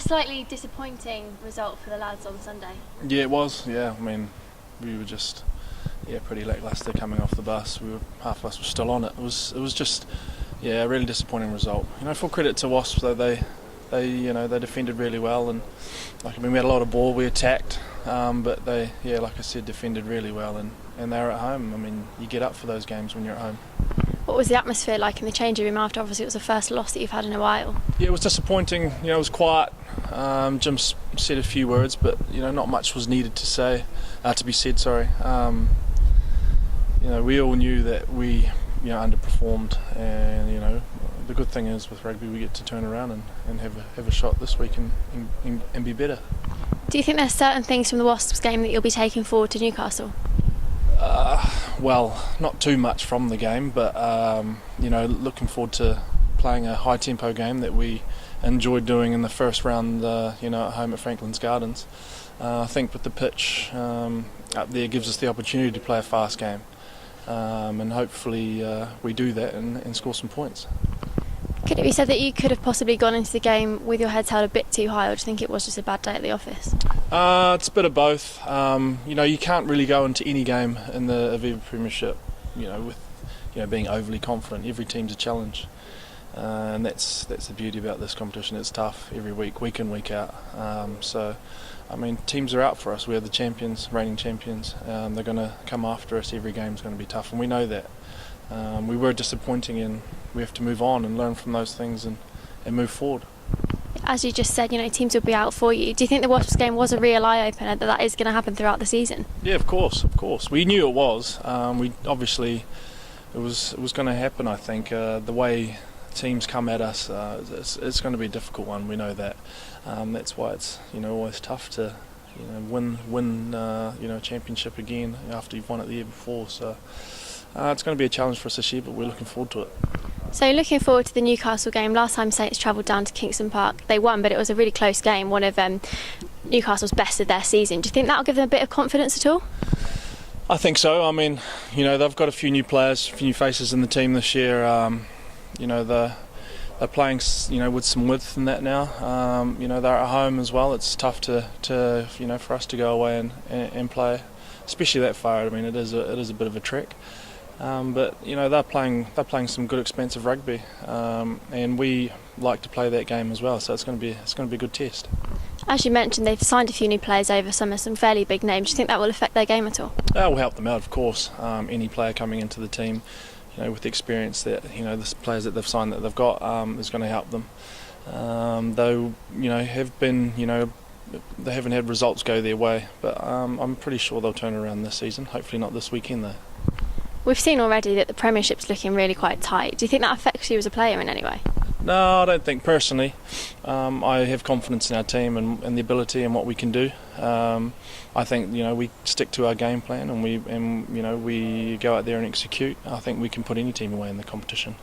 Slightly disappointing result for the lads on Sunday. Yeah, it was. Yeah, I mean, we were just pretty lacklustre coming off the bus. Half of us were still on it. It was just a really disappointing result. Full credit to Wasps though, they defended really well, and we had a lot of ball, we attacked, but they like I said, defended really well, and they were at home. I mean, you get up for those games when you're at home. What was the atmosphere like in the changing room after? Obviously it was the first loss that you've had in a while. Yeah, it was disappointing. It was quiet. Jim said a few words, but not much was needed to be said. Sorry. We all knew that we underperformed, and the good thing is with rugby we get to turn around and have a shot this week and be better. Do you think there's certain things from the Wasps game that you'll be taking forward to Newcastle? Well, not too much from the game, but looking forward to playing a high tempo game that we enjoyed doing in the first round, at home at Franklin's Gardens. I think with the pitch up there gives us the opportunity to play a fast game, and hopefully we do that and score some points. Could it be said that you could have possibly gone into the game with your heads held a bit too high, or do you think it was just a bad day at the office? It's a bit of both. You can't really go into any game in the Aviva Premiership, with being overly confident. Every team's a challenge, and that's the beauty about this competition. It's tough every week in, week out. Teams are out for us. We're the champions, reigning champions. They're going to come after us. Every game's going to be tough, and we know that. We were disappointing, and we have to move on and learn from those things and move forward. As you just said, teams will be out for you. Do you think the Wasps game was a real eye-opener, that is going to happen throughout the season? Yeah, of course. We knew it was. We obviously it was going to happen. I think the way teams come at us, it's going to be a difficult one. We know that. That's why it's always tough to win a championship again after you've won it the year before. So it's going to be a challenge for us this year, but we're looking forward to it. So looking forward to the Newcastle game. Last time Saints travelled down to Kingston Park, they won, but it was a really close game, one of Newcastle's best of their season. Do you think that'll give them a bit of confidence at all? I think so. They've got a few new players, a few new faces in the team this year. They're playing with some width in that now. They're at home as well. It's tough to for us to go away and play, especially that far. It is a bit of a trek. But they're playing some good expensive rugby, and we like to play that game as well. So it's going to be a good test. As you mentioned, they've signed a few new players over summer, some fairly big names. Do you think that will affect their game at all? That will help them out, of course. Any player coming into the team, with the experience that the players that they've signed that they've got is going to help them. Though have been they haven't had results go their way, but I'm pretty sure they'll turn around this season. Hopefully not this weekend though. We've seen already that the Premiership's looking really quite tight. Do you think that affects you as a player in any way? No, I don't think personally. I have confidence in our team and the ability and what we can do. I think we stick to our game plan and we go out there and execute. I think we can put any team away in the competition.